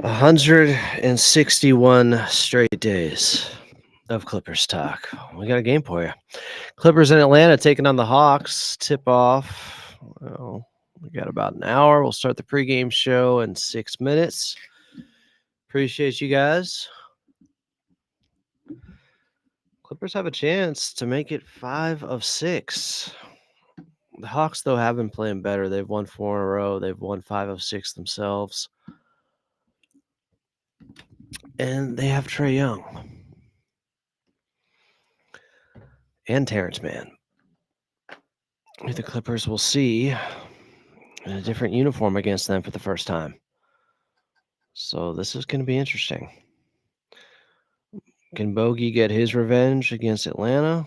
161 straight days of Clippers talk. We got a game for you. Clippers in Atlanta taking on the Hawks. Tip off. Well, we got about an hour. We'll start the pregame show in 6 minutes. Appreciate you guys. Clippers have a chance to make it 5 of 6. The Hawks, though, have been playing better. They've won 4 in a row. They've won 5 of 6 themselves. And they have Trae Young and Terrence Mann, who the Clippers will see in a different uniform against them for the first time. So this is going to be interesting. Can Bogey get his revenge against Atlanta?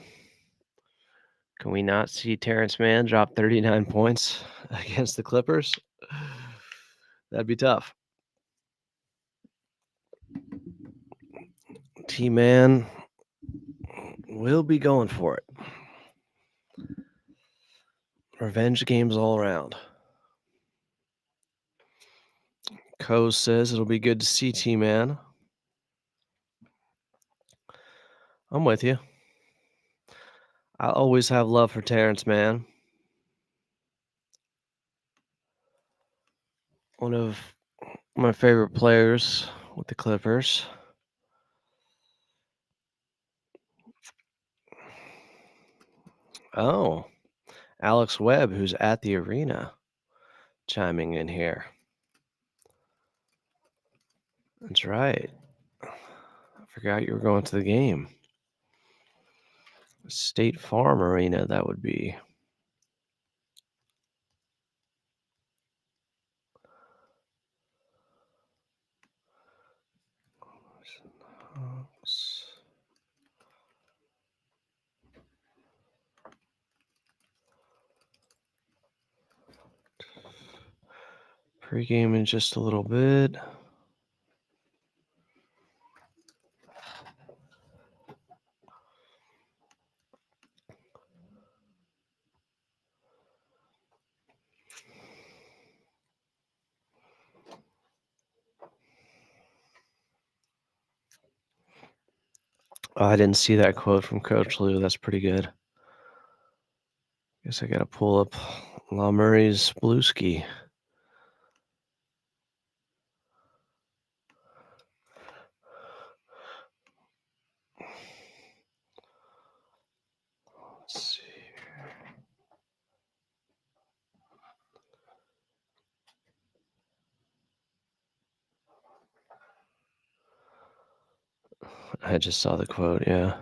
Can we not see Terrence Mann drop 39 points against the Clippers? That'd be tough. T-Man will be going for it. Revenge games all around. Co says it'll be good to see T-Man. I'm with you. I always have love for Terrence Mann. One of my favorite players with the Clippers. Oh, Alex Webb, who's at the arena, chiming in here. That's right. I forgot you were going to the game. State Farm Arena, that would be. Pre-game in just a little bit. Oh, I didn't see that quote from Coach Lou. That's pretty good. Guess I got to pull up La Murray's Blueski. Let's see. I just saw the quote, yeah.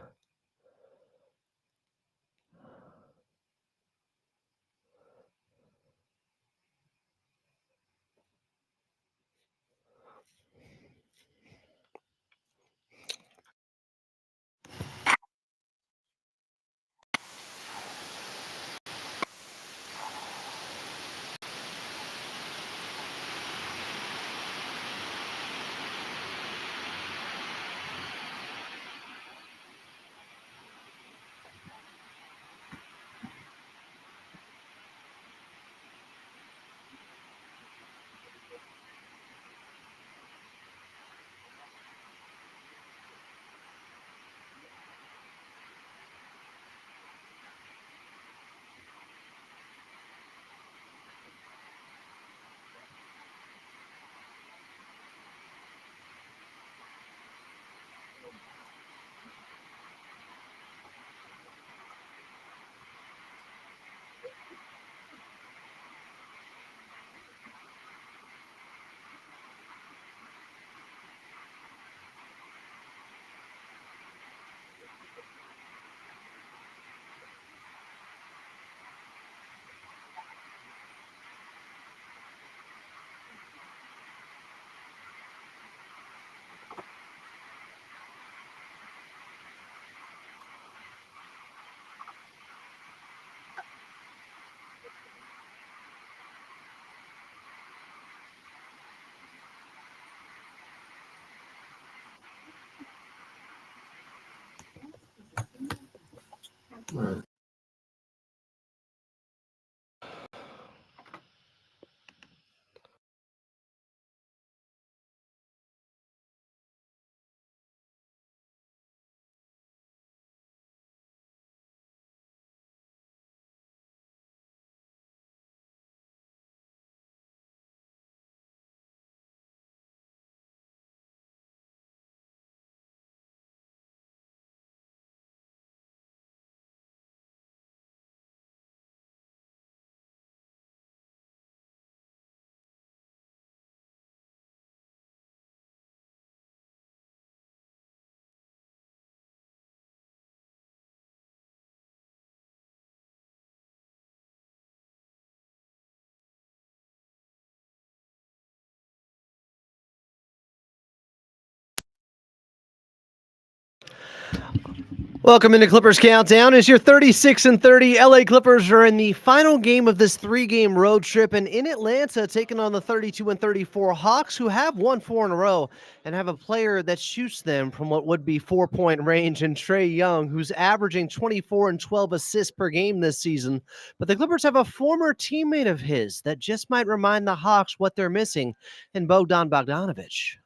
Welcome into Clippers Countdown. As your 36-30 LA Clippers are in the final game of this three-game road trip, and in Atlanta, taking on the 32-34 Hawks, who have won 4 in a row and have a player that shoots them from what would be 4-point range in Trae Young, who's averaging 24 and 12 assists per game this season. But the Clippers have a former teammate of his that just might remind the Hawks what they're missing in Bogdan Bogdanovic.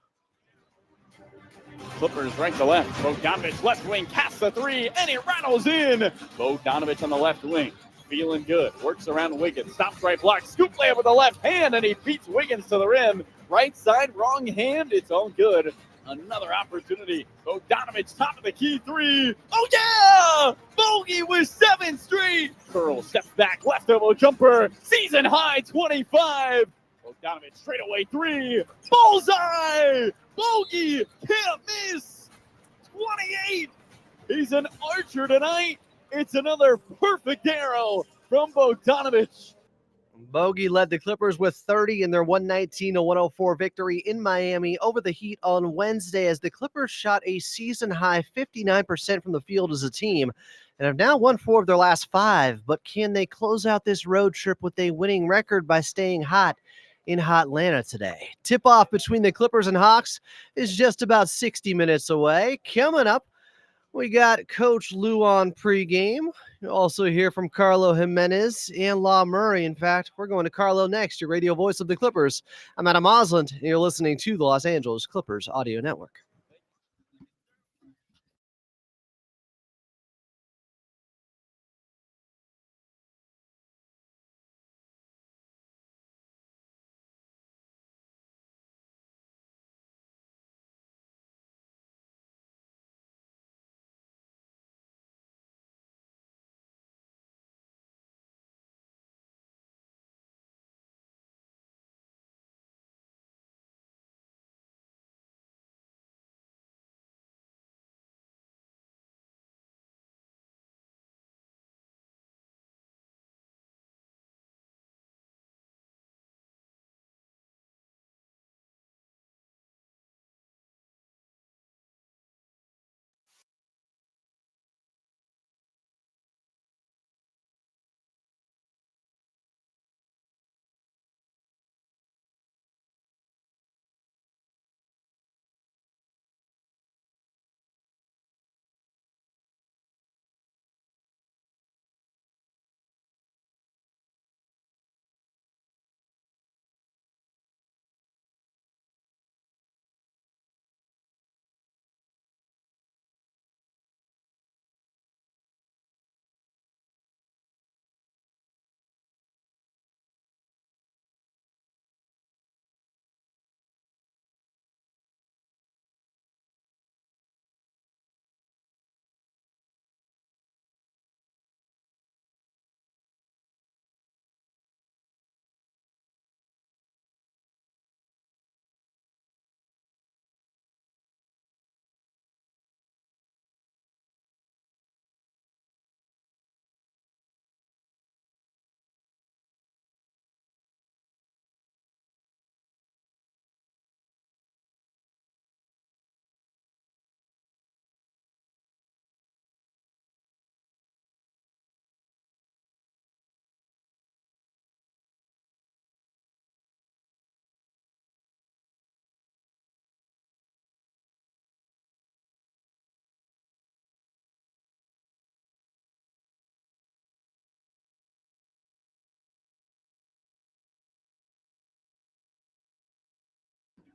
Clippers right to left. Bogdanovic left wing casts the three, and he rattles in. Bogdanovic on the left wing. Feeling good. Works around Wiggins. Stops right block. Scoop layup with the left hand, and he beats Wiggins to the rim. Right side, wrong hand. It's all good. Another opportunity. Bogdanovic, top of the key three. Oh, yeah! Bogey with 7 straight. Curl steps back. Left elbow jumper. Season high 25. Bogdanovic straightaway three. Bullseye! Bogey can't miss. 28. He's an archer tonight. It's another perfect arrow from Bogdanovic. Bogey led the Clippers with 30 in their 119-104 victory in Miami over the Heat on Wednesday, as the Clippers shot a season-high 59% from the field as a team and have now won 4 of their last 5. But can they close out this road trip with a winning record by staying hot in Hotlanta today? Tip-off between the Clippers and Hawks is just about 60 minutes away. Coming up, we got Coach Lou on pregame. You'll also hear from Carlo Jimenez and Law Murray. In fact, we're going to Carlo next, your radio voice of the Clippers. I'm Adam Osland, and you're listening to the Los Angeles Clippers Audio Network.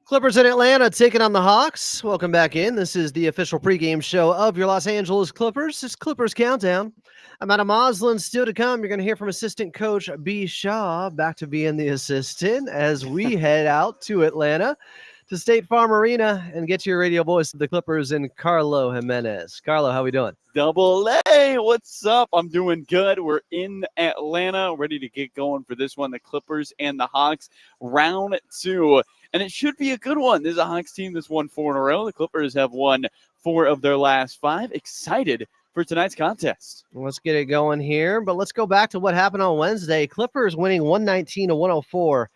Clippers in Atlanta taking on the Hawks. Welcome back in. This is the official pregame show of your Los Angeles Clippers. It's Clippers Countdown. I'm Adam Osland. Still to come, you're going to hear from assistant coach B. Shaw, back to being the assistant as we head out to Atlanta to State Farm Arena and get to your radio voice of the Clippers in Carlo Jimenez. Carlo, how we doing? Double A, what's up? I'm doing good. We're in Atlanta, ready to get going for this one. The Clippers and the Hawks, round 2. And it should be a good one. This is a Hawks team that's won 4 in a row. The Clippers have won 4 of their last 5. Excited for tonight's contest. Let's get it going here, but let's go back to what happened on Wednesday. Clippers winning 119-104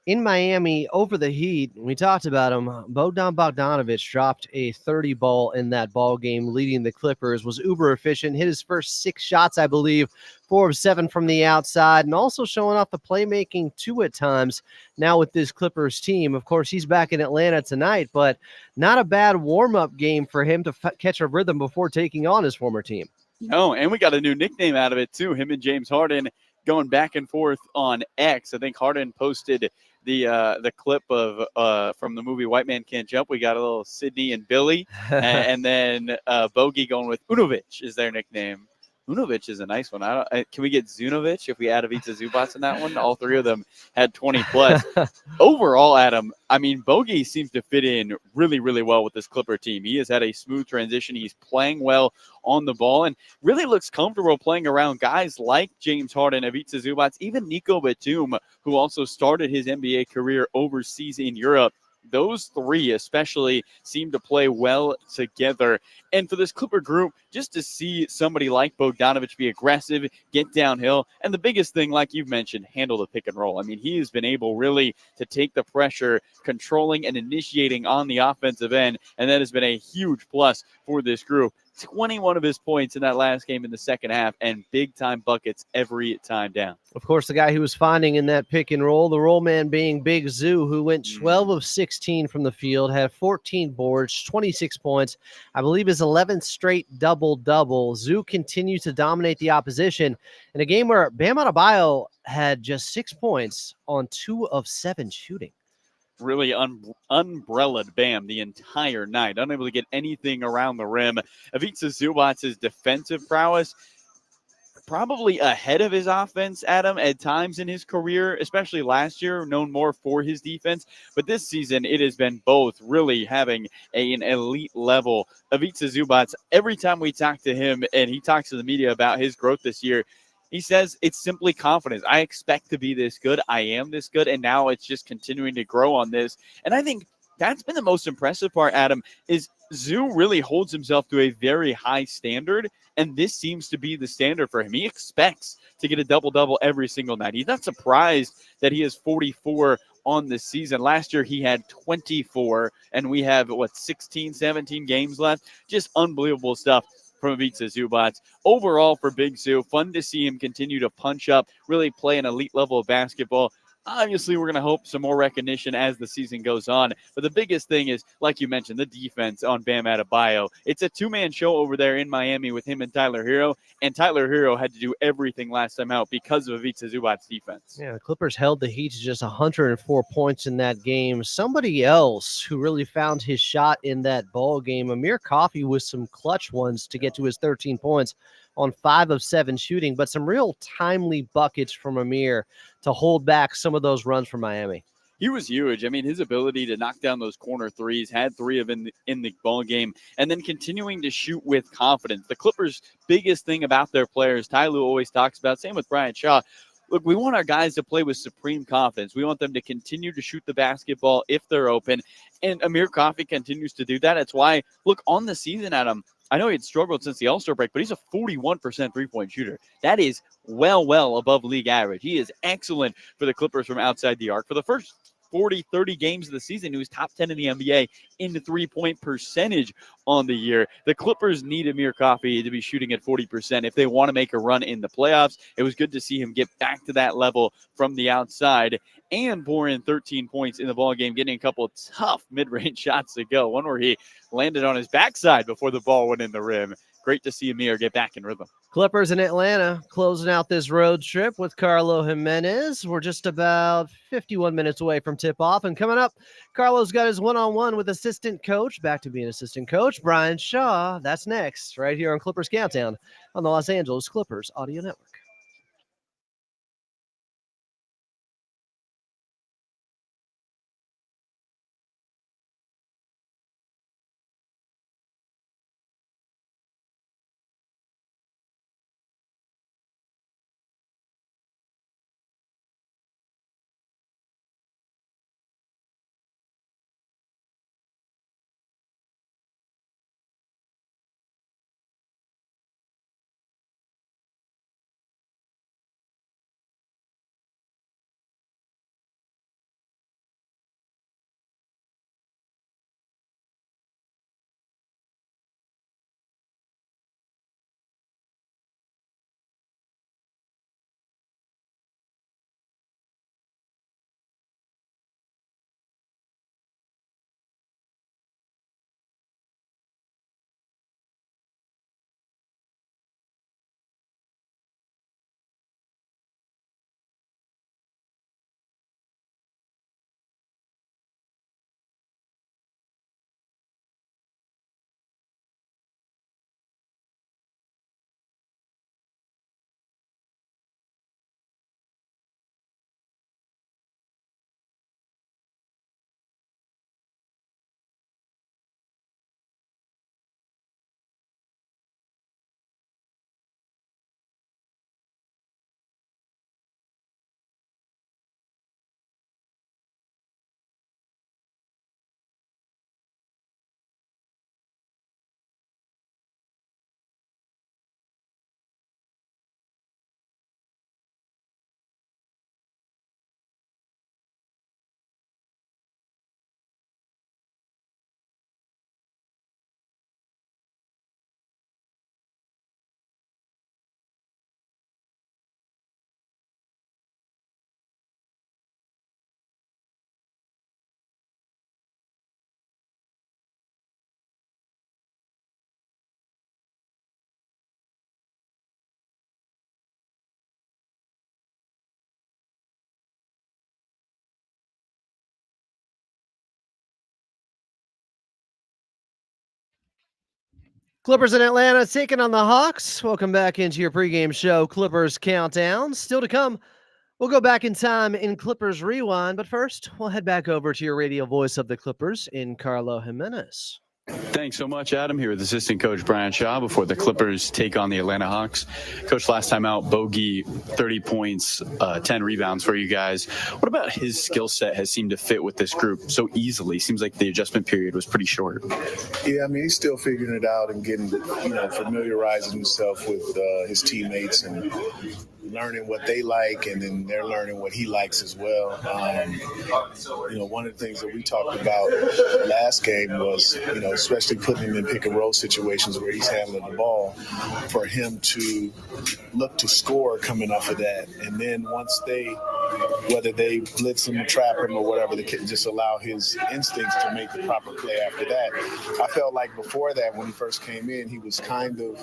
In Miami, over the Heat, we talked about him. Bogdan Bogdanovic dropped a 30 ball in that ball game, leading the Clippers, was uber efficient, hit his first 6 shots, I believe, 4 of 7 from the outside, and also showing off the playmaking too at times now with this Clippers team. Of course, he's back in Atlanta tonight, but not a bad warm-up game for him to catch a rhythm before taking on his former team. No, and we got a new nickname out of it, too. Him and James Harden going back and forth on X. I think Harden posted the clip of from the movie White Man Can't Jump. We got a little Sydney and Billy, and then Bogey going with Unovic is their nickname. Unovic is a nice one. Can we get Zunovic if we add Ivica Zubats in that one? All three of them had 20 plus. Overall, Adam, I mean, Bogey seems to fit in really, really well with this Clipper team. He has had a smooth transition. He's playing well on the ball and really looks comfortable playing around guys like James Harden, Ivica Zubats, even Nico Batum, who also started his NBA career overseas in Europe. Those three especially seem to play well together. And for this Clipper group, just to see somebody like Bogdanovic be aggressive, get downhill, and the biggest thing, like you've mentioned, handle the pick and roll. I mean, he has been able really to take the pressure, controlling and initiating on the offensive end, and that has been a huge plus for this group. 21 of his points in that last game in the second half, and big-time buckets every time down. Of course, the guy who was finding in that pick and roll, the roll man being Big Zoo, who went 12 of 16 from the field, had 14 boards, 26 points. I believe his 11th straight double-double. Zoo continues to dominate the opposition in a game where Bam Adebayo had just 6 points on 2 of 7 shooting. Really umbrellaed Bam the entire night, unable to get anything around the rim. Ivica Zubats' defensive prowess probably ahead of his offense, Adam, at times in his career, especially last year, known more for his defense. But this season, it has been both really having an elite level. Ivica Zubats, every time we talk to him and he talks to the media about his growth this year, he says it's simply confidence. I expect to be this good. I am this good. And now it's just continuing to grow on this. And I think that's been the most impressive part, Adam, is Zoo really holds himself to a very high standard, and this seems to be the standard for him. He expects to get a double-double every single night. He's not surprised that he has 44 on this season. Last year, he had 24, and we have, 16, 17 games left? Just unbelievable stuff from Ivica Zubats. Overall, for Big Zoo, fun to see him continue to punch up, really play an elite level of basketball. Obviously, we're going to hope some more recognition as the season goes on. But the biggest thing is, like you mentioned, the defense on Bam Adebayo. It's a two-man show over there in Miami with him and Tyler Hero. And Tyler Hero had to do everything last time out because of Ivica Zubats' defense. Yeah, the Clippers held the Heat to just 104 points in that game. Somebody else who really found his shot in that ball game, Amir Coffey, with some clutch ones to get to his 13 points on 5 of 7 shooting, but some real timely buckets from Amir to hold back some of those runs from Miami. He was huge. I mean, his ability to knock down those corner threes, had 3 of them in the ball game, and then continuing to shoot with confidence. The Clippers' biggest thing about their players, Ty Lue always talks about, same with Brian Shaw. Look, we want our guys to play with supreme confidence. We want them to continue to shoot the basketball if they're open, and Amir Coffey continues to do that. That's why, look, on the season, Adam, I know he had struggled since the All-Star break, but he's a 41% three-point shooter. That is well above league average. He is excellent for the Clippers from outside the arc. For the first 30 games of the season, he was top 10 in the NBA in the three-point percentage on the year. The Clippers need Amir Coffey to be shooting at 40% if they want to make a run in the playoffs. It was good to see him get back to that level from the outside and pour in 13 points in the ball game, getting a couple of tough mid-range shots to go. One where he landed on his backside before the ball went in the rim. Great to see Amir get back in rhythm. Clippers in Atlanta closing out this road trip with Carlo Jimenez. We're just about 51 minutes away from tip-off. And coming up, Carlo's got his one-on-one with assistant coach, back to being assistant coach, Brian Shaw. That's next, right here on Clippers Countdown on the Los Angeles Clippers Audio Network. Clippers in Atlanta taking on the Hawks. Welcome back into your pregame show, Clippers Countdown. Still to come, we'll go back in time in Clippers Rewind. But first, we'll head back over to your radio voice of the Clippers in Carlo Jimenez. Thanks so much, Adam, here with assistant coach Brian Shaw before the Clippers take on the Atlanta Hawks. Coach, last time out, Bogey, 30 points, 10 rebounds for you guys. What about his skill set has seemed to fit with this group so easily? Seems like the adjustment period was pretty short. Yeah, I mean, he's still figuring it out and getting, familiarizing himself with his teammates and learning what they like, and then they're learning what he likes as well. One of the things that we talked about last game was, especially putting him in pick and roll situations where he's handling the ball, for him to look to score coming off of that. And then once whether they blitz him or trap him or whatever, they can just allow his instincts to make the proper play after that. I felt like before that, when he first came in, he was kind of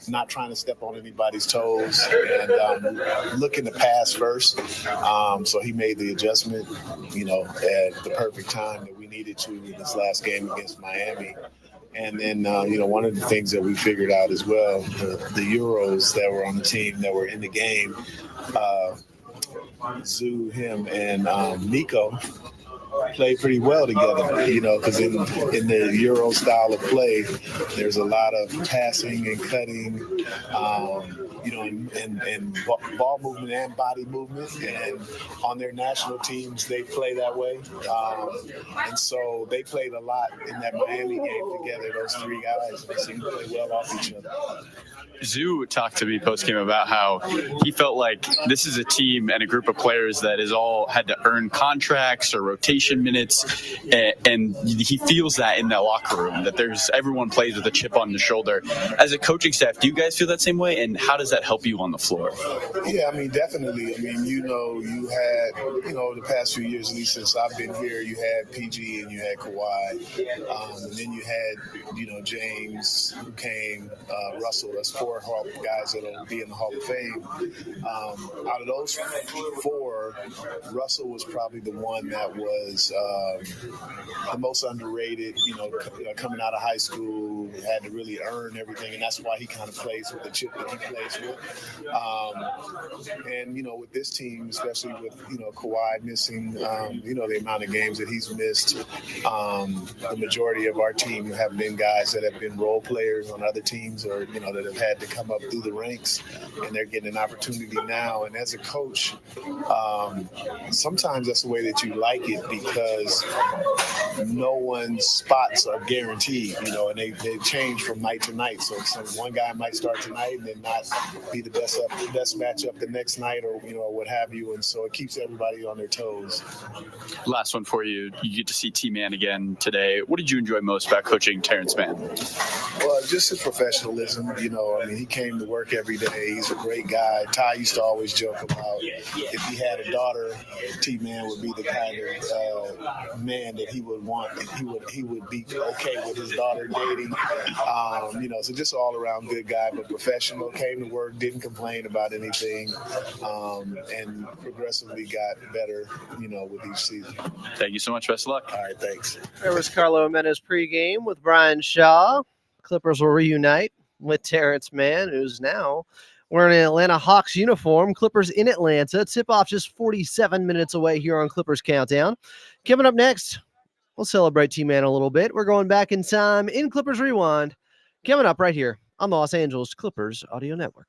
not trying to step on anybody's toes and looking to pass first. So he made the adjustment, at the perfect time that we needed to in this last game against Miami. And then, one of the things that we figured out as well, the Euros that were on the team that were in the game, Zoo, him, and Nico play pretty well together, because in the Euro style of play, there's a lot of passing and cutting, and ball movement and body movement. And on their national teams, they play that way. And so they played a lot in that Miami game together, those three guys. They seemed to play well off each other. Zoo talked to me post-game about how he felt like this is a team and a group of players that is all had to earn contracts or rotation minutes, and he feels that in that locker room, that everyone plays with a chip on the shoulder. As a coaching staff, do you guys feel that same way, and how does that help you on the floor? Yeah, I mean, definitely. I mean, you had, the past few years, at least since I've been here, you had PG and you had Kawhi, and then you had, James, who came, Russell. That's four guys that will be in the Hall of Fame. Out of those four, Russell was probably the one that was the most underrated, coming out of high school, had to really earn everything, and that's why he kind of plays with the chip that he plays with. And, with this team, especially with, Kawhi missing, the amount of games that he's missed, the majority of our team have been guys that have been role players on other teams or, that have had to come up through the ranks, and they're getting an opportunity now. And as a coach, sometimes that's the way that you like it, because no one's spots are guaranteed, and they change from night to night. So one guy might start tonight and then not be the best matchup the next night, or what have you. And so it keeps everybody on their toes. Last one for you. You get to see T-Man again today. What did you enjoy most about coaching Terrence Mann? Well, just his professionalism. He came to work every day. He's a great guy. Ty used to always joke about if he had a daughter, T-Man would be the kind of man that he would want. He would be okay with his daughter dating. So just all around good guy, but professional. Came to work, didn't complain about anything, and progressively got better, with each season. Thank you so much. Best of luck. All right, thanks. There was Carlo Jimenez pregame with Brian Shaw. Clippers will reunite with Terrence Mann, who's now wearing an Atlanta Hawks uniform. Clippers in Atlanta. Tip-off just 47 minutes away here on Clippers Countdown. Coming up next, we'll celebrate T-Man a little bit. We're going back in time in Clippers Rewind. Coming up right here on the Los Angeles Clippers Audio Network.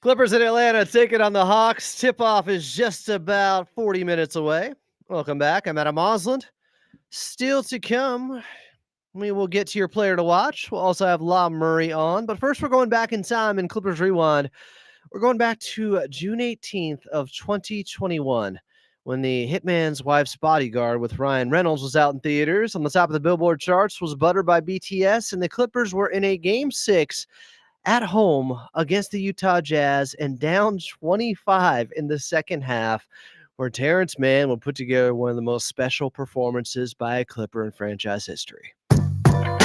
Clippers in Atlanta taking on the Hawks. Tip-off is just about 40 minutes away. Welcome back. I'm Adam Osland. Still to come, we will get to your player to watch. We'll also have La Murray on. But first, we're going back in time in Clippers Rewind. We're going back to June 18th of 2021 when the Hitman's Wife's Bodyguard with Ryan Reynolds was out in theaters. On the top of the Billboard charts was Butter by BTS, and the Clippers were in a Game 6 at home against the Utah Jazz and down 25 in the second half, where Terrence Mann would put together one of the most special performances by a Clipper in franchise history.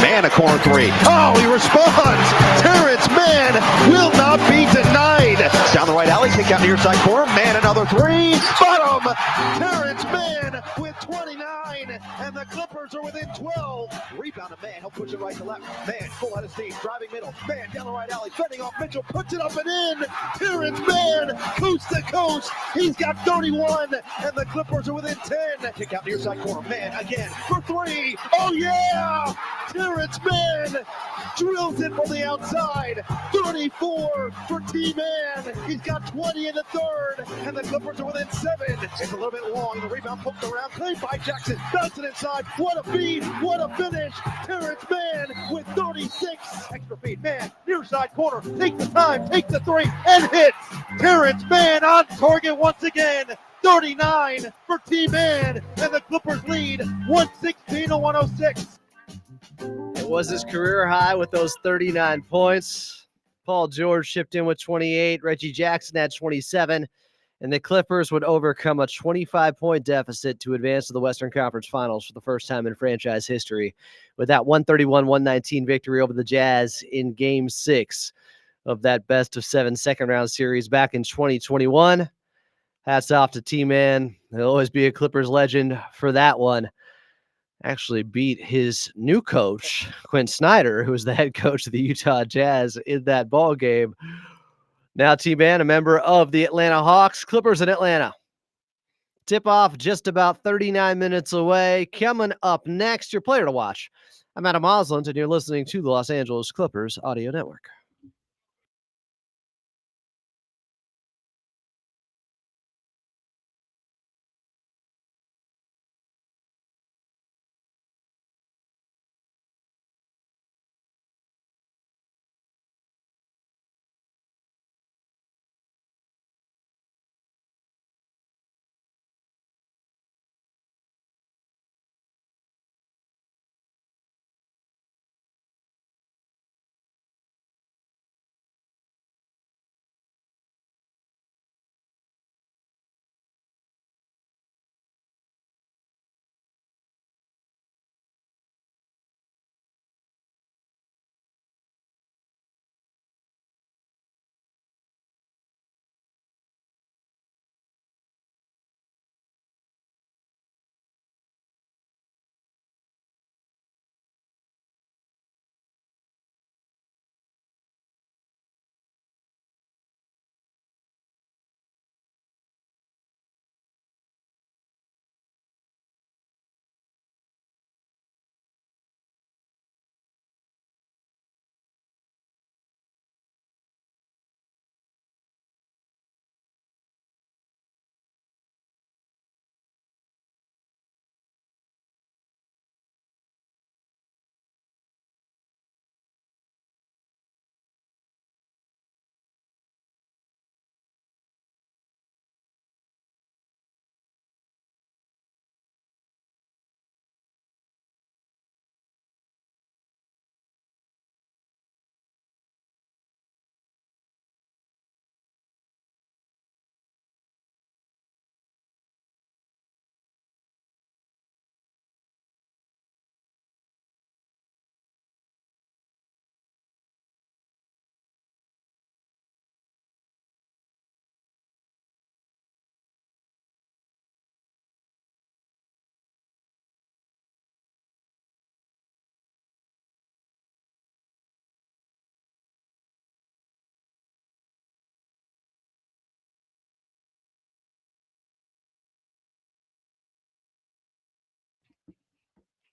Mann, a corner three. Oh, he responds. Terrence Mann will not be denied. Down the right alley, kick out near side corner. Mann, another three. Bottom. Terrence Mann with 29, and the Clippers are within 12. Rebound to Mann. He'll push it right to left. Mann, full out of steam, driving middle. Mann down the right alley, fending off Mitchell, puts it up and in. Terrence Mann, coast to coast. He's got 31, and the Clippers are within 10. Kick out near side corner. Mann again for three. Oh yeah! Terrence Mann drills it from the outside. 34 for T-Man. He's got 20 in the third, and the Clippers are within 7. It's a little bit long. The rebound poked around. Played by Jackson. Bounces it inside. What a feed. What a finish. Terrence Mann with 36. Extra feed. Mann, near side corner. Take the time. Take the three. And hits. Terrence Mann on target once again. 39 for T-Man. And the Clippers lead 116-106. It was his career high with those 39 points. Paul George shipped in with 28. Reggie Jackson had 27. And the Clippers would overcome a 25-point deficit to advance to the Western Conference Finals for the first time in franchise history with that 131-119 victory over the Jazz in Game 6 of that best-of-7 second-round series back in 2021. Hats off to T-Man. He'll always be a Clippers legend for that one. Actually beat his new coach, Quinn Snyder, who was the head coach of the Utah Jazz in that ball game. Now T-Man, a member of the Atlanta Hawks. Clippers in Atlanta. Tip-off just about 39 minutes away. Coming up next, your player to watch. I'm Adam Osland, and you're listening to the Los Angeles Clippers Audio Network.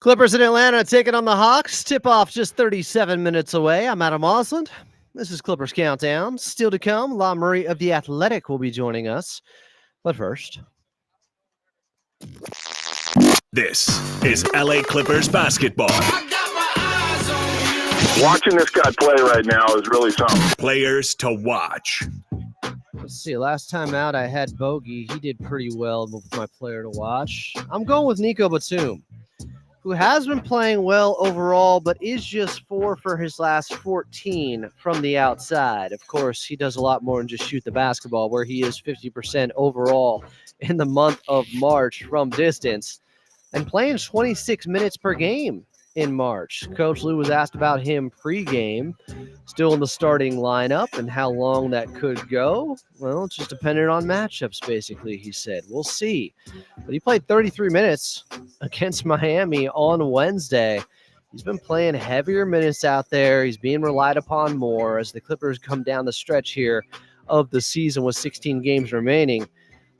Clippers in Atlanta taking on the Hawks. Tip-off just 37 minutes away. I'm Adam Osland. This is Clippers Countdown. Still to come, La Murray of The Athletic will be joining us. But first, this is LA Clippers basketball. Watching this guy play right now is really something. Players to watch. let's see. Last time out, I had Bogey. He did pretty well with my player to watch. I'm going with Nico Batum, who has been playing well overall, but is just 4 for his last 14 from the outside. Of course, he does a lot more than just shoot the basketball, where he is 50% overall in the month of March from distance and playing 26 minutes per game in March. Coach Lou was asked about him pregame, still in the starting lineup, and how long that could go. Well, it's just dependent on matchups, basically, he said. We'll see. But he played 33 minutes against Miami on Wednesday. He's been playing heavier minutes out there. He's being relied upon more as the Clippers come down the stretch here of the season with 16 games remaining.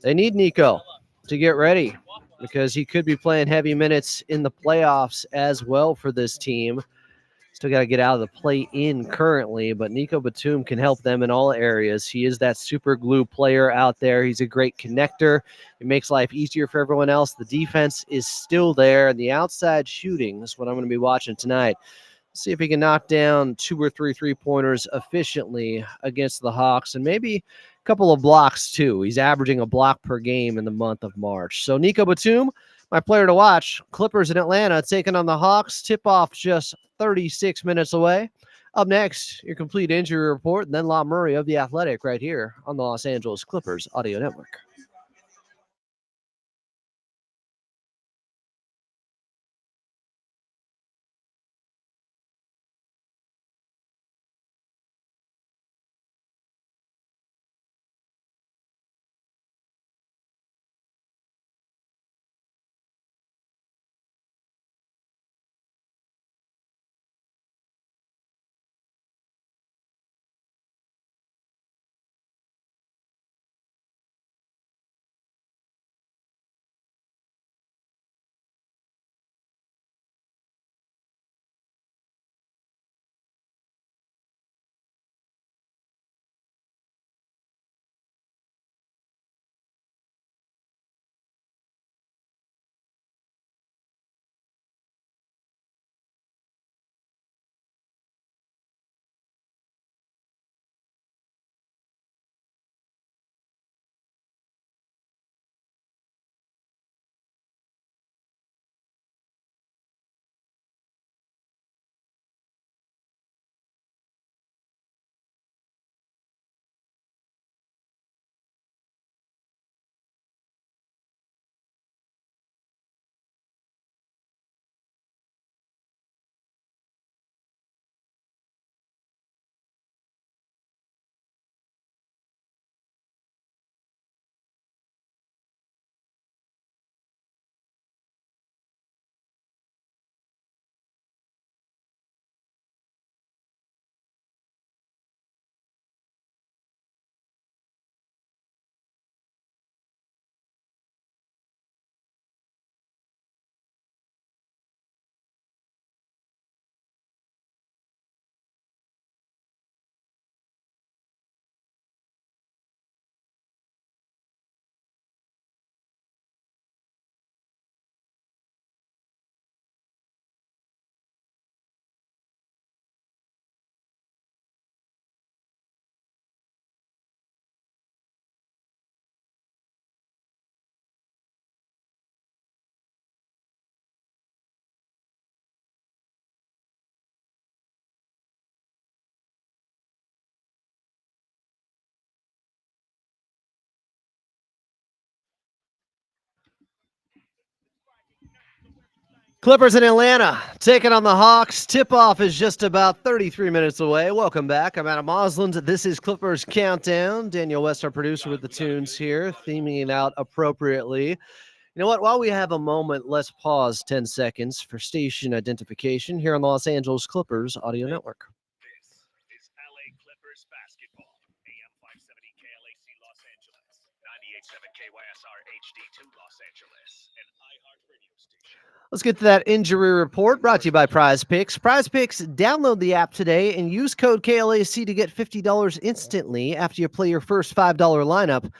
They need Nico to get ready, because he could be playing heavy minutes in the playoffs as well for this team. Still got to get out of the play-in currently, but Nico Batum can help them in all areas. He is that super glue player out there. He's a great connector. It makes life easier for everyone else. The defense is still there, and the outside shooting is what I'm going to be watching tonight. See if he can knock down 2 or 3 3-pointers efficiently against the Hawks, and maybe a couple of blocks too. He's averaging a block per game in the month of March. So Nico Batum, my player to watch. Clippers in Atlanta taking on the Hawks. Tip-off just 36 minutes away. Up next, your complete injury report, and then La Murray of The Athletic right here on the Los Angeles Clippers Audio Network. Clippers in Atlanta taking on the Hawks. Tip-off is just about 33 minutes away. Welcome back. I'm Adam Osland. This is Clippers Countdown. Daniel West, our producer, with the tunes here, theming it out appropriately. You know what? While we have a moment, let's pause 10 seconds for station identification here on the Los Angeles Clippers Audio Network. This is LA Clippers basketball. AM 570 KLAC Los Angeles, 98.7 KYSR HD2 Let's get to that injury report brought to you by Prize Picks. Prize Picks, download the app today and use code KLAC to get $50 instantly after you play your first $5 lineup.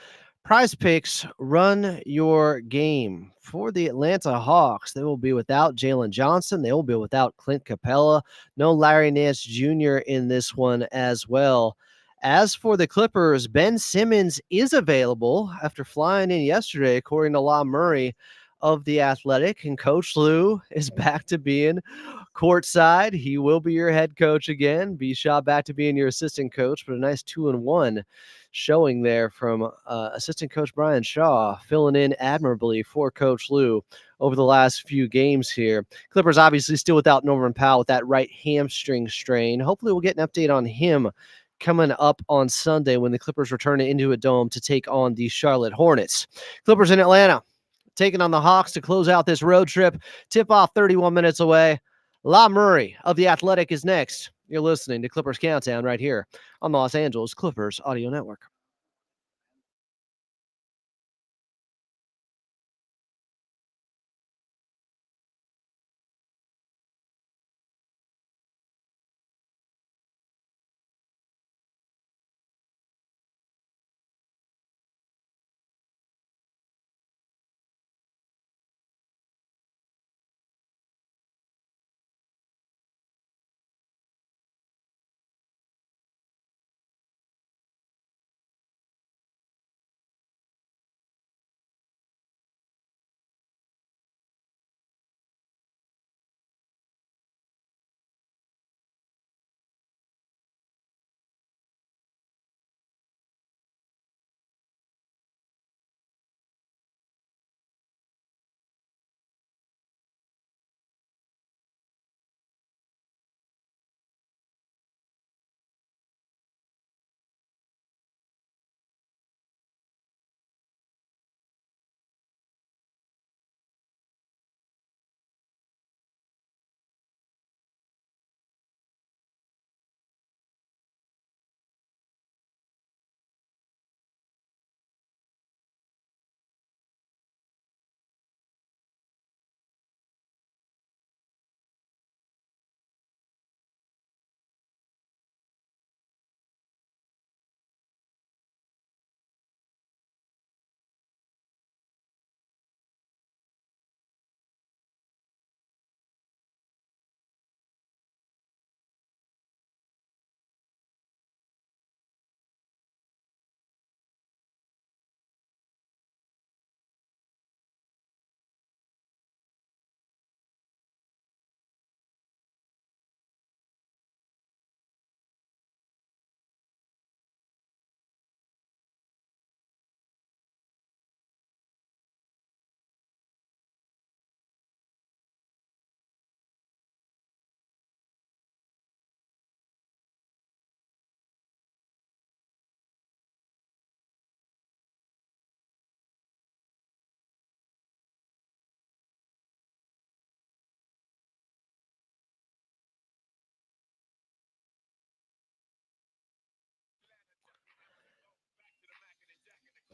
Prize Picks, run your game. For the Atlanta Hawks, they will be without Jalen Johnson. They will be without Clint Capella. No Larry Nance Jr. in this one as well. As for the Clippers, Ben Simmons is available after flying in yesterday, according to La Murray of The Athletic, and Coach Lou is back to being courtside. He will be your head coach again. B. Shaw back to being your assistant coach, but a nice 2-1 showing there from assistant coach Brian Shaw, filling in admirably for Coach Lou over the last few games here. Clippers obviously still without Norman Powell with that right hamstring strain. Hopefully we'll get an update on him coming up on Sunday when the Clippers return into a dome to take on the Charlotte Hornets. Clippers in Atlanta taking on the Hawks to close out this road trip. Tip-off 31 minutes away. La Murray of The Athletic is next. You're listening to Clippers Countdown right here on the Los Angeles Clippers Audio Network.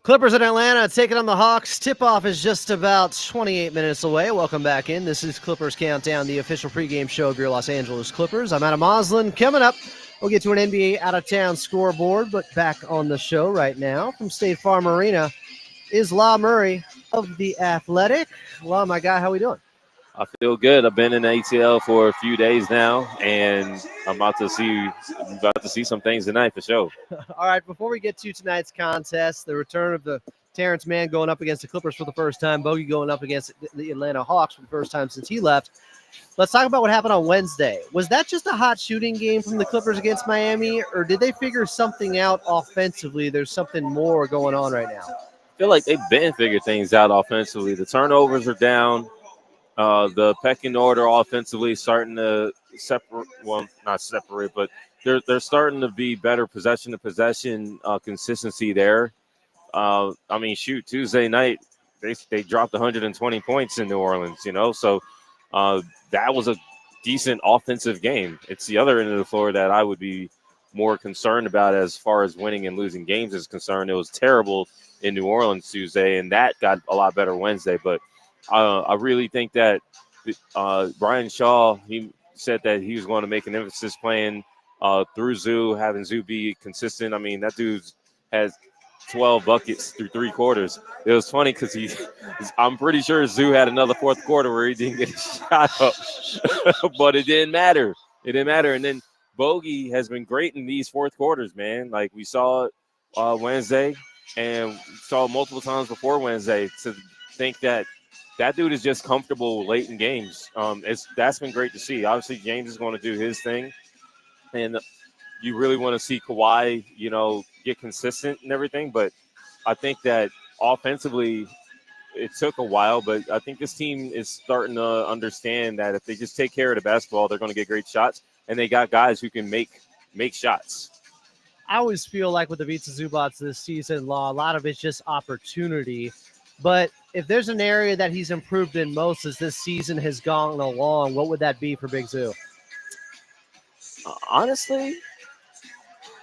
Clippers in Atlanta taking on the Hawks. Tip-off is just about 28 minutes away. Welcome back in. This is Clippers Countdown, the official pregame show of your Los Angeles Clippers. I'm Adam Moslin. Coming up, we'll get to an NBA out-of-town scoreboard, but back on the show right now from State Farm Arena is La Murray of The Athletic. La, my guy, how we doing? I feel good. I've been in the ATL for a few days now, and I'm about to see some things tonight for sure. All right, before we get to tonight's contest, the return of the Terrence Mann going up against the Clippers for the first time, Bogey going up against the Atlanta Hawks for the first time since he left. Let's talk about what happened on Wednesday. Was that just a hot shooting game from the Clippers against Miami, or did they figure something out offensively? There's something more going on right now. I feel like they've been figured things out offensively. The turnovers are down. The pecking order offensively starting to separate. Well, not separate, but they're starting to be better possession to possession consistency there. I mean, shoot, Tuesday night they dropped 120 points in New Orleans. So that was a decent offensive game. It's the other end of the floor that I would be more concerned about as far as winning and losing games is concerned. It was terrible in New Orleans Tuesday, and that got a lot better Wednesday. But I really think that Brian Shaw, he said that he was going to make an emphasis playing through Zoo, having Zoo be consistent. I mean, that dude has 12 buckets through 3 quarters. It was funny because I'm pretty sure Zoo had another fourth quarter where he didn't get a shot up, but it didn't matter. It didn't matter. And then Bogey has been great in these fourth quarters, man. Like we saw it Wednesday and saw multiple times before Wednesday. To think that dude is just comfortable late in games. That's been great to see. Obviously, James is going to do his thing, and you really want to see Kawhi, get consistent and everything. But I think that offensively, it took a while, but I think this team is starting to understand that if they just take care of the basketball, they're going to get great shots, and they got guys who can make shots. I always feel like with the Beats of Zubats this season, a lot of it's just opportunity. But if there's an area that he's improved in most as this season has gone along, what would that be for Big Zoo? Honestly,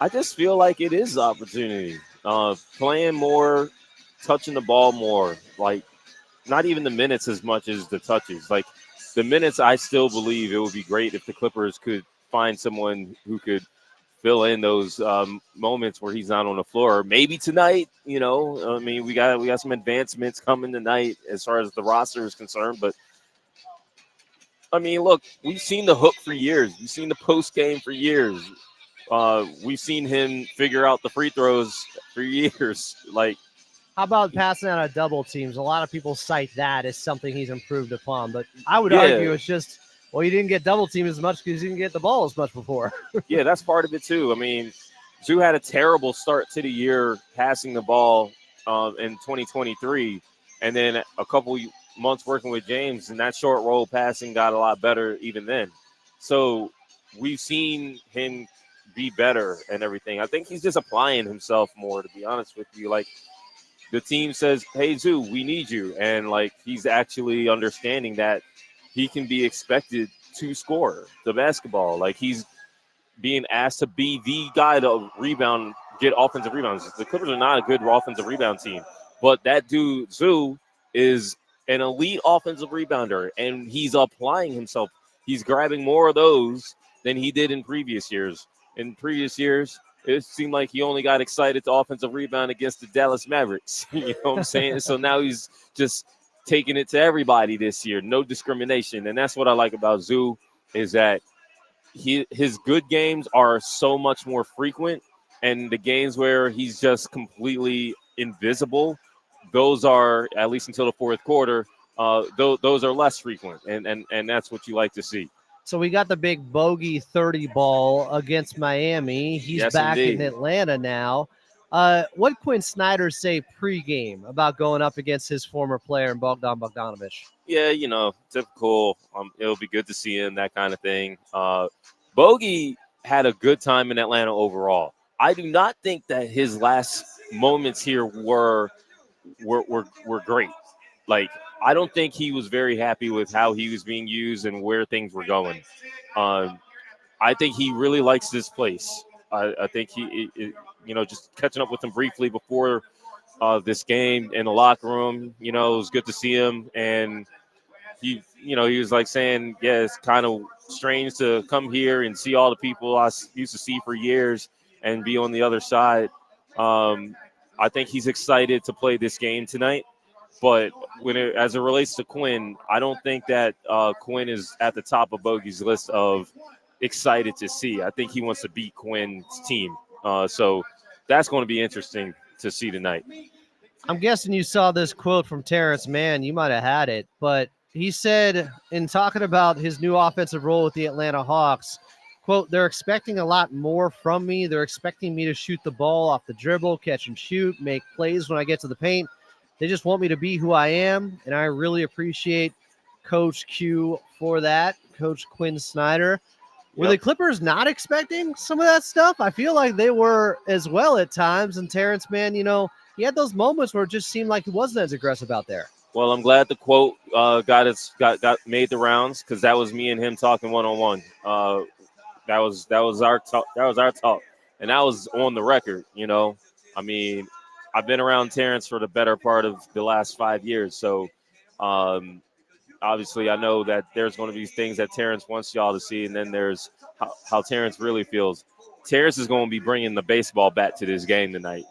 I just feel like it is opportunity. Playing more, touching the ball more. Like, not even the minutes as much as the touches. Like, the minutes, I still believe it would be great if the Clippers could find someone who could fill in those moments where he's not on the floor. Maybe tonight, I mean, we got some advancements coming tonight as far as the roster is concerned. But, I mean, look, we've seen the hook for years. We've seen the post game for years. We've seen him figure out the free throws for years. Like, how about passing out of double teams? A lot of people cite that as something he's improved upon. But I would argue it's just, well, you didn't get double teamed as much because you didn't get the ball as much before. Yeah, that's part of it too. I mean, Zoo had a terrible start to the year passing the ball in 2023. And then a couple months working with James, and that short roll passing got a lot better even then. So we've seen him be better and everything. I think he's just applying himself more, to be honest with you. Like, the team says, hey, Zoo, we need you. And, like, he's actually understanding that he can be expected to score the basketball. Like, he's being asked to be the guy to rebound, get offensive rebounds. The Clippers are not a good offensive rebound team. But that dude, Zoo, is an elite offensive rebounder, and he's applying himself. He's grabbing more of those than he did in previous years. In previous years, it seemed like he only got excited to offensive rebound against the Dallas Mavericks. You know what I'm saying? So now he's just taking it to everybody this year. No discrimination. And that's what I like about Zoo, is that his good games are so much more frequent. And the games where he's just completely invisible, those are, at least until the fourth quarter, those are less frequent. And that's what you like to see. So we got the big bogey 30 ball against Miami. He's back in Atlanta now. What did Quinn Snyder say pregame about going up against his former player, Bogdan Bogdanović? Yeah, typical. It'll be good to see him, that kind of thing. Bogey had a good time in Atlanta overall. I do not think that his last moments here were great. Like, I don't think he was very happy with how he was being used and where things were going. I think he really likes this place. I think he just catching up with him briefly before this game in the locker room, it was good to see him. And he was like saying, yeah, it's kind of strange to come here and see all the people I used to see for years and be on the other side. I think he's excited to play this game tonight. But as it relates to Quinn, I don't think that Quinn is at the top of Bogey's list of excited to see. I think he wants to beat Quinn's team. So that's going to be interesting to see tonight. I'm guessing you saw this quote from Terrence Mann. You might have had it. But he said, in talking about his new offensive role with the Atlanta Hawks, quote, they're expecting a lot more from me. They're expecting me to shoot the ball off the dribble, catch and shoot, make plays when I get to the paint. They just want me to be who I am, and I really appreciate Coach Q for that, Coach Quinn Snyder. Were the Clippers not expecting some of that stuff? I feel like they were as well at times, and Terrence Mann, he had those moments where it just seemed like he wasn't as aggressive out there. Well, I'm glad the quote got made the rounds, because that was me and him talking one-on-one. That was our talk. That was our talk, and that was on the record. I mean, I've been around Terrence for the better part of the last 5 years. So obviously I know that there's going to be things that Terrence wants y'all to see, and then there's how Terrence really feels. Terrence is going to be bringing the baseball bat to this game tonight.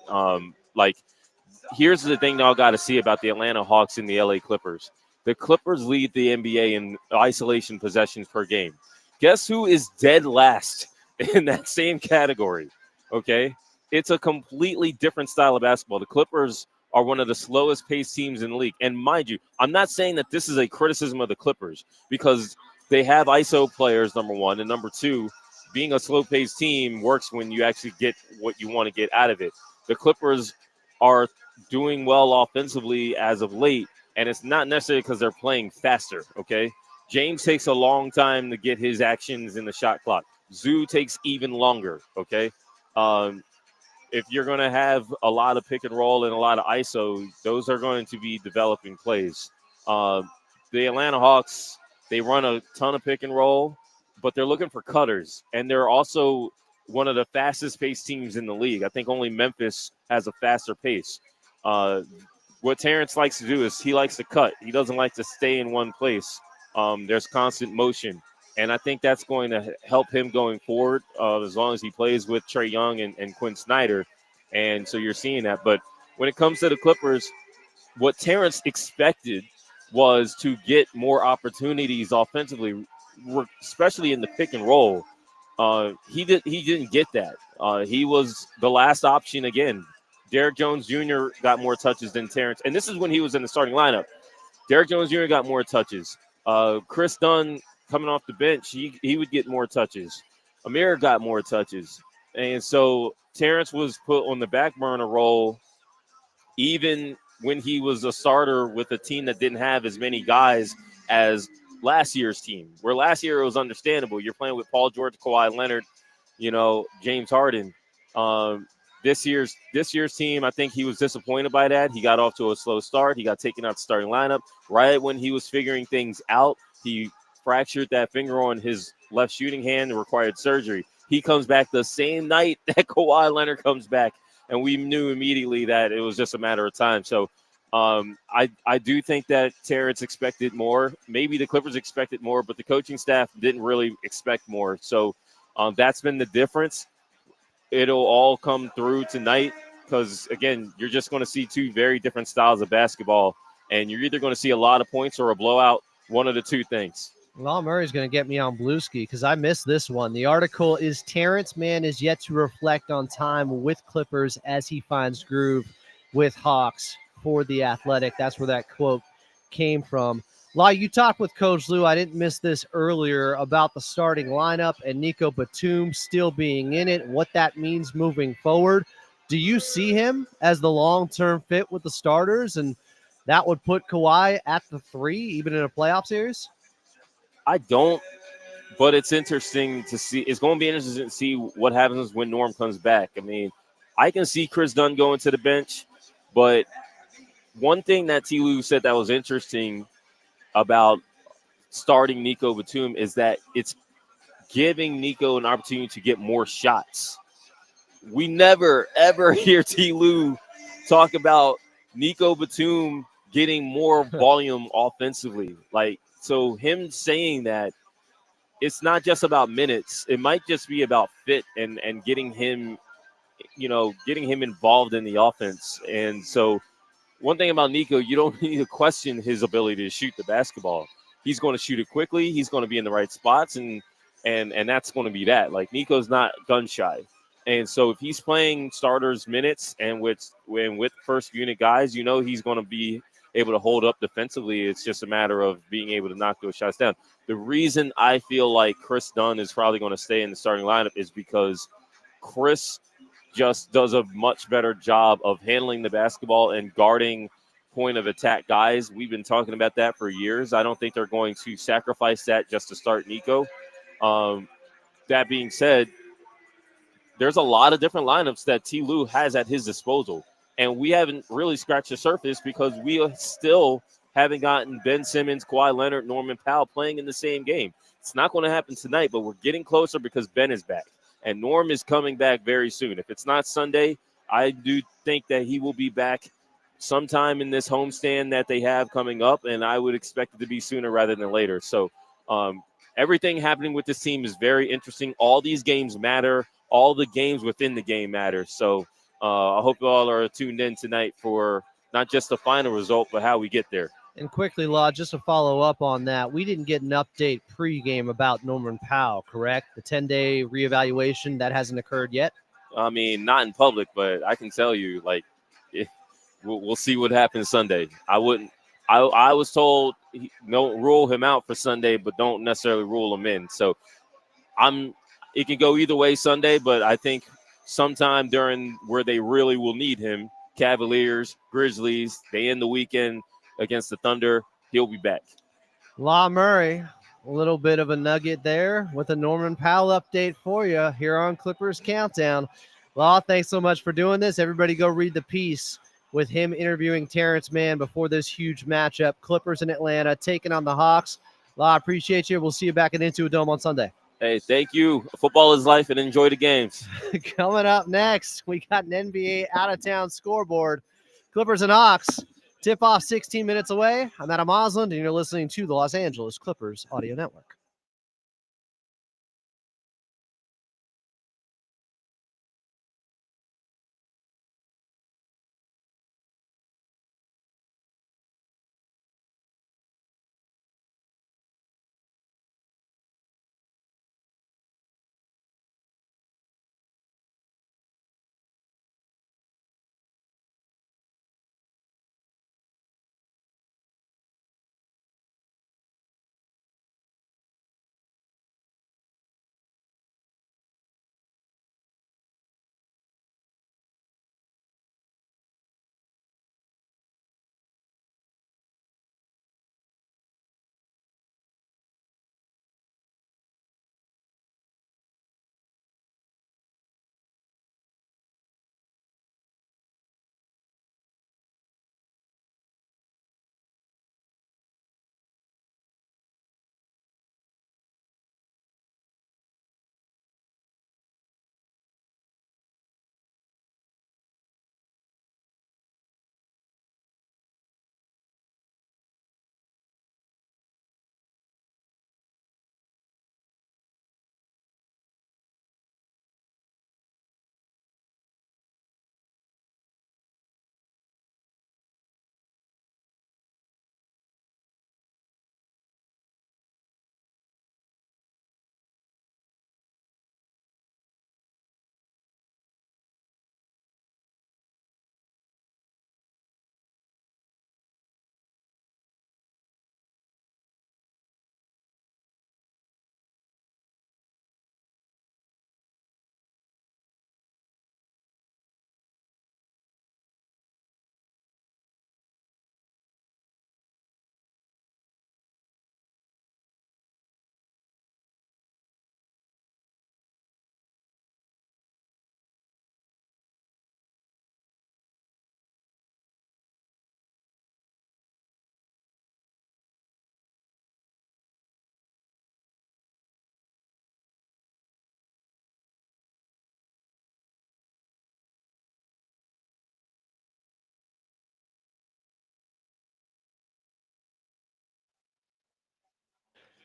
Here's the thing y'all got to see about the Atlanta Hawks and the LA Clippers. The Clippers lead the NBA in isolation possessions per game. Guess who is dead last in that same category? Okay. It's a completely different style of basketball. The Clippers are one of the slowest paced teams in the league. And mind you, I'm not saying that this is a criticism of the Clippers because they have ISO players, number one. And number two, being a slow paced team works when you actually get what you want to get out of it. The Clippers are doing well offensively as of late, and it's not necessarily because they're playing faster, okay? James takes a long time to get his actions in the shot clock. Zoo takes even longer, okay? If you're going to have a lot of pick and roll and a lot of ISO, those are going to be developing plays. The Atlanta Hawks, they run a ton of pick and roll, but they're looking for cutters, and they're also one of the fastest-paced teams in the league. I think only Memphis has a faster pace. What Terrence likes to do is he likes to cut. He doesn't like to stay in one place. There's constant motion, and I think that's going to help him going forward as long as he plays with Trae Young and Quinn Snyder. And so you're seeing that. But when it comes to the Clippers, what Terrence expected was to get more opportunities offensively, especially in the pick and roll. He didn't get that. He was the last option again. Derrick Jones Jr. got more touches than Terrence. And this is when he was in the starting lineup. Derrick Jones Jr. got more touches. Chris Dunn coming off the bench, he would get more touches. Amir got more touches. And so Terrence was put on the back burner role even when he was a starter with a team that didn't have as many guys as last year's team. Where last year it was understandable. You're playing with Paul George, Kawhi Leonard, James Harden. This year's team, I think he was disappointed by that. He got off to a slow start. He got taken out the starting lineup. Right when he was figuring things out, he fractured that finger on his left shooting hand and required surgery. He comes back the same night that Kawhi Leonard comes back, and we knew immediately that it was just a matter of time. So I do think that Terrence expected more. Maybe the Clippers expected more, but the coaching staff didn't really expect more. So that's been the difference. It'll all come through tonight because, again, you're just going to see two very different styles of basketball, and you're either going to see a lot of points or a blowout, one of the two things. Well, Murray's going to get me on Blueski because I missed this one. The article is Terrence Mann is yet to reflect on time with Clippers as he finds groove with Hawks for The Athletic. That's where that quote came from. Lai, you talked with Coach Lou. I didn't miss this earlier about the starting lineup and Nico Batum still being in it, what that means moving forward. Do you see him as the long-term fit with the starters, and that would put Kawhi at the 3, even in a playoff series? I don't, but it's interesting to see. It's going to be interesting to see what happens when Norm comes back. I mean, I can see Chris Dunn going to the bench, but one thing that T. Lou said that was interesting about starting Nico Batum is that it's giving Nico an opportunity to get more shots. We never, ever hear T. Lou talk about Nico Batum getting more volume offensively. So him saying that, it's not just about minutes. It might just be about fit and getting him, getting him involved in the offense. And so one thing about Nico, you don't need to question his ability to shoot the basketball. He's going to shoot it quickly. He's going to be in the right spots, and that's going to be that. Like, Nico's not gun shy. And so if he's playing starters minutes and with first unit guys, he's going to be able to hold up defensively. It's just a matter of being able to knock those shots down. The reason I feel like Chris Dunn is probably going to stay in the starting lineup is because Chris just does a much better job of handling the basketball and guarding point of attack guys. We've been talking about that for years. I don't think they're going to sacrifice that just to start Nico. That being said, there's a lot of different lineups that T. Lou has at his disposal, and we haven't really scratched the surface because we still haven't gotten Ben Simmons, Kawhi Leonard, Norman Powell playing in the same game. It's not going to happen tonight, but we're getting closer because Ben is back. And Norm is coming back very soon. If it's not Sunday, I do think that he will be back sometime in this homestand that they have coming up, and I would expect it to be sooner rather than later. So everything happening with this team is very interesting. All these games matter. All the games within the game matter. So I hope you all are tuned in tonight for not just the final result, but how we get there. And quickly, Law, just to follow up on that, we didn't get an update pregame about Norman Powell, correct? The 10-day reevaluation, that hasn't occurred yet? I mean, not in public, but I can tell you, like, we'll see what happens Sunday. I was told don't rule him out for Sunday, but don't necessarily rule him in. So it can go either way Sunday, but I think sometime during where they really will need him, Cavaliers, Grizzlies, they end the weekend against the Thunder, he'll be back. Law Murray, a little bit of a nugget there with a Norman Powell update for you here on Clippers Countdown. Law, thanks so much for doing this. Everybody go read the piece with him interviewing Terrence Mann before this huge matchup. Clippers in Atlanta taking on the Hawks. Law, appreciate you. We'll see you back at Into a Dome on Sunday. Hey, thank you. Football is life, and enjoy the games. Coming up next, we got an NBA out-of-town scoreboard. Clippers and Hawks. Tip-off 16 minutes away. I'm Adam Osland, and you're listening to the Los Angeles Clippers Audio Network.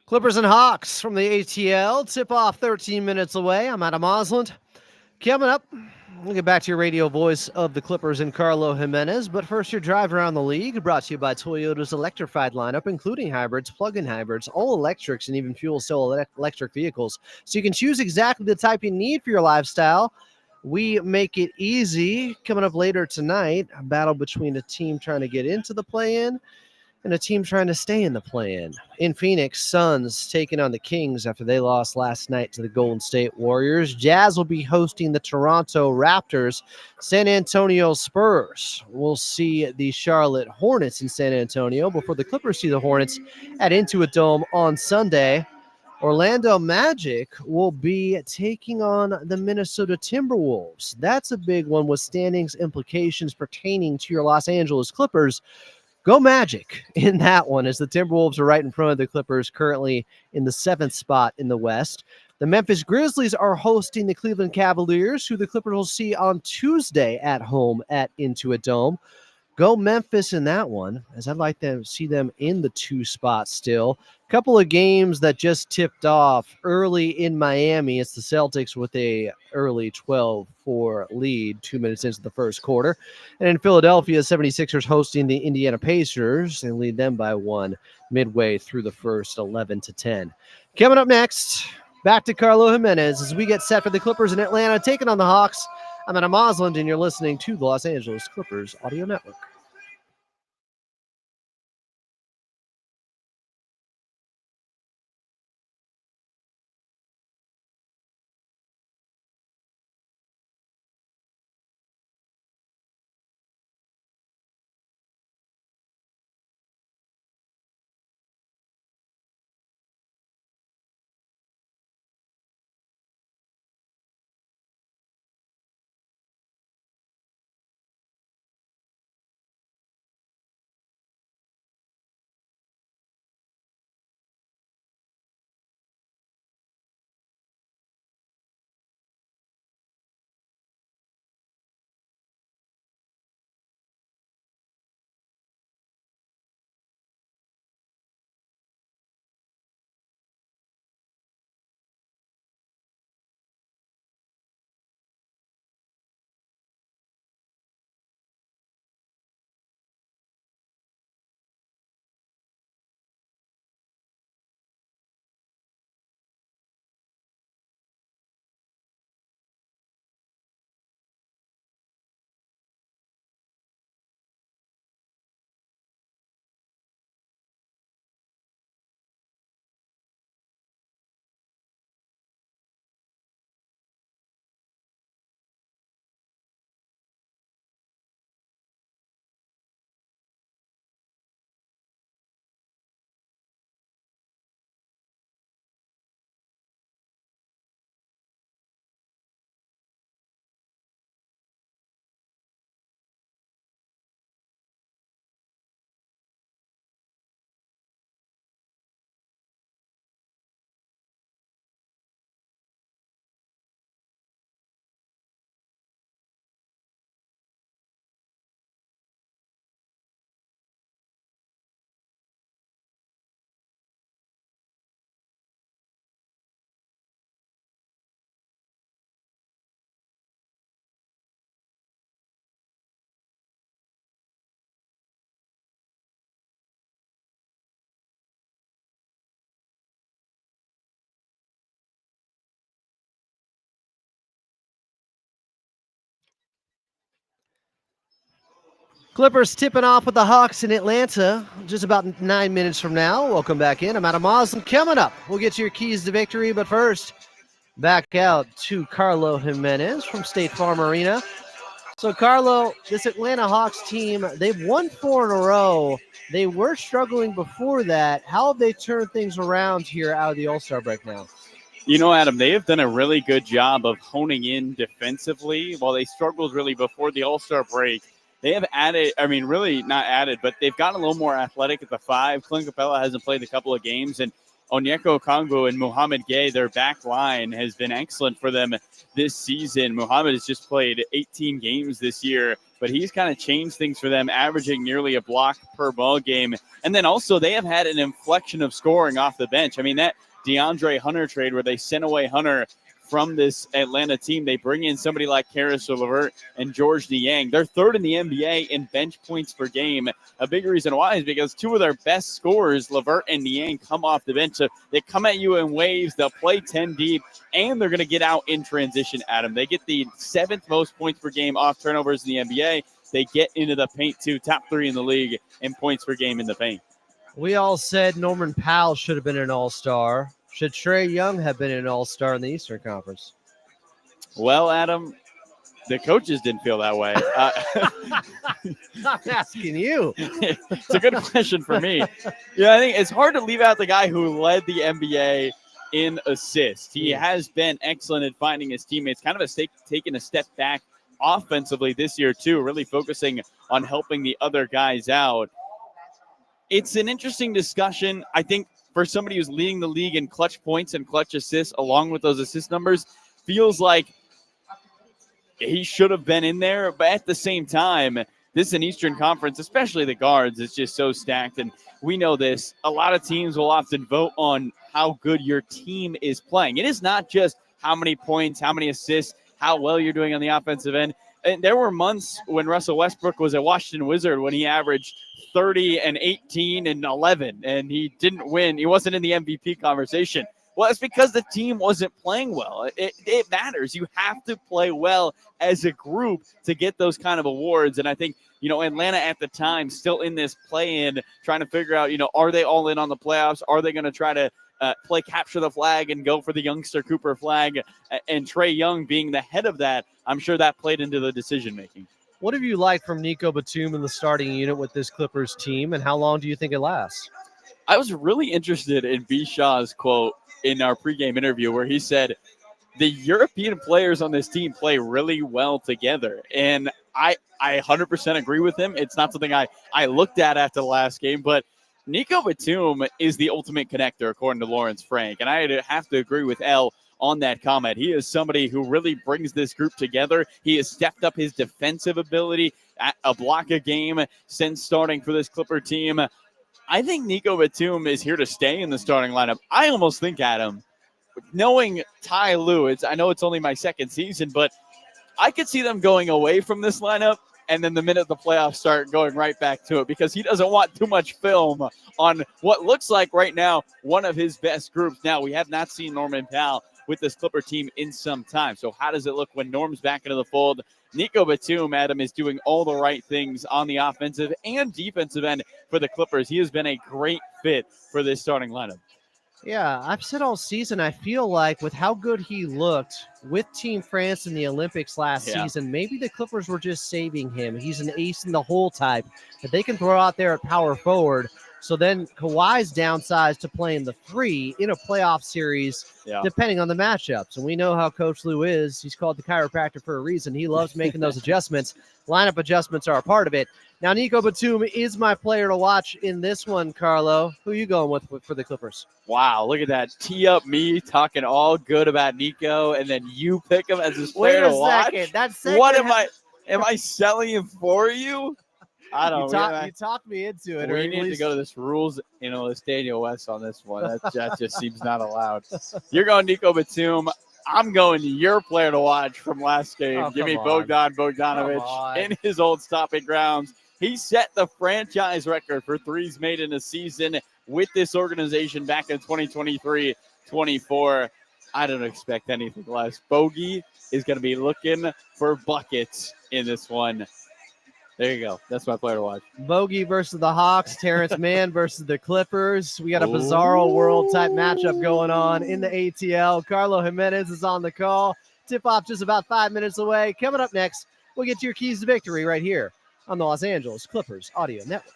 Clippers and Hawks from the ATL. Tip-off 13 minutes away. I'm Adam Osland. Coming up, we'll get back to your radio voice of the Clippers and Carlo Jimenez. But first, your drive around the league brought to you by Toyota's electrified lineup, including hybrids, plug-in hybrids, all electrics, and even fuel cell electric vehicles. So you can choose exactly the type you need for your lifestyle. We make it easy. Coming up later tonight, a battle between a team trying to get into the play-in and a team trying to stay in the play-in. In Phoenix, Suns taking on the Kings after they lost last night to the Golden State Warriors. Jazz will be hosting the Toronto Raptors. San Antonio Spurs will see the Charlotte Hornets in San Antonio before the Clippers see the Hornets at Intuit Dome on Sunday. Orlando Magic will be taking on the Minnesota Timberwolves. That's a big one with standings implications pertaining to your Los Angeles Clippers. Go Magic in that one, as the Timberwolves are right in front of the Clippers, currently in the 7th spot in the West. The Memphis Grizzlies are hosting the Cleveland Cavaliers, who the Clippers will see on Tuesday at home at Intuit Dome. Go Memphis in that one, as I'd like to see them in the 2 spot still. Couple of games that just tipped off early in Miami. It's the Celtics with a early 12-4 lead 2 minutes into the first quarter. And in Philadelphia, 76ers hosting the Indiana Pacers and lead them by 1 midway through the first 11-10. Coming up next, back to Carlo Jimenez as we get set for the Clippers in Atlanta, taking on the Hawks. I'm Adam Osland, and you're listening to the Los Angeles Clippers Audio Network. Clippers tipping off with the Hawks in Atlanta just about 9 minutes from now. Welcome back in. I'm Adam Osland. Coming up, we'll get to your keys to victory. But first, back out to Carlo Jimenez from State Farm Arena. So, Carlo, this Atlanta Hawks team, they've won 4 in a row. They were struggling before that. How have they turned things around here out of the All-Star break now? You know, Adam, they have done a really good job of honing in defensively. While they struggled really before the All-Star break, they have added, I mean, really not added, but they've gotten a little more athletic at the 5. Clint Capella hasn't played a couple of games, and Onyeka Okongwu and Mohamed Gay, their back line, has been excellent for them this season. Mohamed has just played 18 games this year, but he's kind of changed things for them, averaging nearly a block per ball game. And then also they have had an inflection of scoring off the bench. I mean, that DeAndre Hunter trade where they sent away Hunter from this Atlanta team, they bring in somebody like Karis LeVert and George Niang. They're 3rd in the NBA in bench points per game. A big reason why is because 2 of their best scorers, LeVert and Niang, come off the bench. So they come at you in waves. They'll play 10 deep, and they're going to get out in transition, Adam. They get the 7th most points per game off turnovers in the NBA. They get into the paint, too. Top 3 in the league in points per game in the paint. We all said Norman Powell should have been an All-Star. Should Trae Young have been an All-Star in the Eastern Conference? Well, Adam, the coaches didn't feel that way. I'm asking you. It's a good question for me. Yeah, I think it's hard to leave out the guy who led the NBA in assists. He has been excellent at finding his teammates, kind of taking a step back offensively this year, too, really focusing on helping the other guys out. It's an interesting discussion. I think for somebody who's leading the league in clutch points and clutch assists, along with those assist numbers, feels like he should have been in there. But at the same time, this is an Eastern Conference, especially the guards. It's just so stacked. And we know this. A lot of teams will often vote on how good your team is playing. It is not just how many points, how many assists, how well you're doing on the offensive end. And there were months when Russell Westbrook was a Washington Wizard when he averaged 30 and 18 and 11, and he didn't win. He wasn't in the MVP conversation. Well, it's because the team wasn't playing well. It matters. You have to play well as a group to get those kind of awards. And I think, Atlanta at the time still in this play-in, trying to figure out, are they all in on the playoffs? Are they going to try to play capture the flag and go for the youngster Cooper flag? And Trae Young being the head of that, I'm sure that played into the decision-making. What have you liked from Nico Batum in the starting unit with this Clippers team, and how long do you think it lasts? I was really interested in B. Shaw's quote in our pregame interview where he said, the European players on this team play really well together. And I 100% agree with him. It's not something I looked at after the last game, but Nico Batum is the ultimate connector, according to Lawrence Frank. And I have to agree with L on that comment. He is somebody who really brings this group together. He has stepped up his defensive ability, a block a game since starting for this Clipper team. I think Nico Batum is here to stay in the starting lineup. I almost think, Adam, knowing Ty Lue, I know it's only my second season, but I could see them going away from this lineup, and then the minute the playoffs start, going right back to it, because he doesn't want too much film on what looks like right now one of his best groups. Now, we have not seen Norman Powell with this Clipper team in some time. So how does it look when Norm's back into the fold? Nico Batum, Adam, is doing all the right things on the offensive and defensive end for the Clippers. He has been a great fit for this starting lineup. Yeah, I've said all season, I feel like with how good he looked with Team France in the Olympics last season, maybe the Clippers were just saving him. He's an ace in the hole type that they can throw out there at power forward. So then Kawhi's downsized to playing the 3 in a playoff series, depending on the matchups. And we know how Coach Lue is. He's called the chiropractor for a reason. He loves making those adjustments. Lineup adjustments are a part of it. Now, Nico Batum is my player to watch in this one, Carlo. Who are you going with for the Clippers? Wow, look at that. Tee up me talking all good about Nico, and then you pick him as his player to watch? Wait a second. What am I selling him for you? I don't know. You talked me into it. We need to go to this rules, this Daniel West on this one. That just seems not allowed. You're going Nico Batum. I'm going to your player to watch from last game. Give me Bogdanovich in his old stopping grounds. He set the franchise record for threes made in a season with this organization back in 2023-24. I don't expect anything less. Bogey is going to be looking for buckets in this one. There you go. That's my player to watch. Bogey versus the Hawks. Terrence Mann versus the Clippers. We got a bizarro world type matchup going on in the ATL. Carlo Jimenez is on the call. Tip-off just about 5 minutes away. Coming up next, we'll get to your keys to victory right here on the Los Angeles Clippers Audio Network.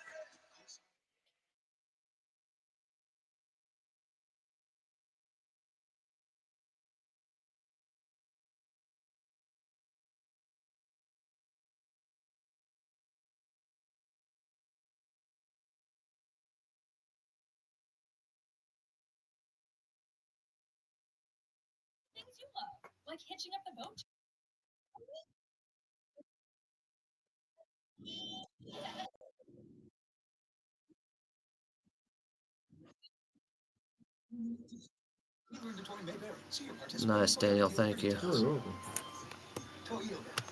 Like hitching up the boat. Nice, Daniel. Thank you. Toyota,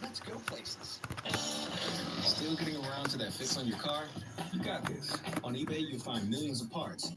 let's go places. Still getting around to that fix on your car? You got this. On eBay, you'll find millions of parts.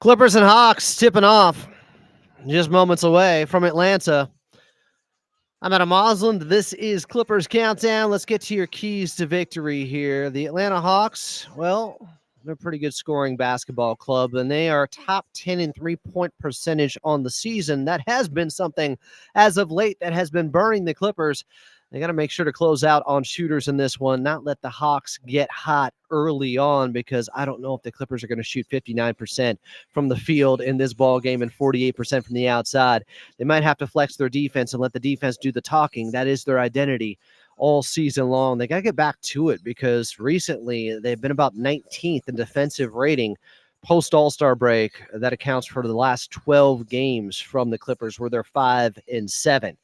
Clippers and Hawks tipping off just moments away from Atlanta. I'm Adam Osland. This is Clippers Countdown. Let's get to your keys to victory here. The Atlanta Hawks, well, they're a pretty good scoring basketball club, and they are top 10 in three-point percentage on the season. That has been something as of late that has been burning the Clippers. They got to make sure to close out on shooters in this one, not let the Hawks get hot early on, because I don't know if the Clippers are going to shoot 59% from the field in this ball game and 48% from the outside. They might have to flex their defense and let the defense do the talking. That is their identity all season long. They got to get back to it, because recently they've been about 19th in defensive rating post All-Star break. That accounts for the last 12 games from the Clippers, where they're 5-7.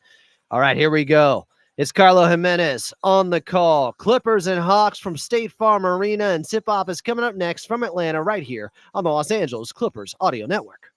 All right, here we go. It's Carlo Jimenez on the call. Clippers and Hawks from State Farm Arena, and tip-off is coming up next from Atlanta right here on the Los Angeles Clippers Audio Network.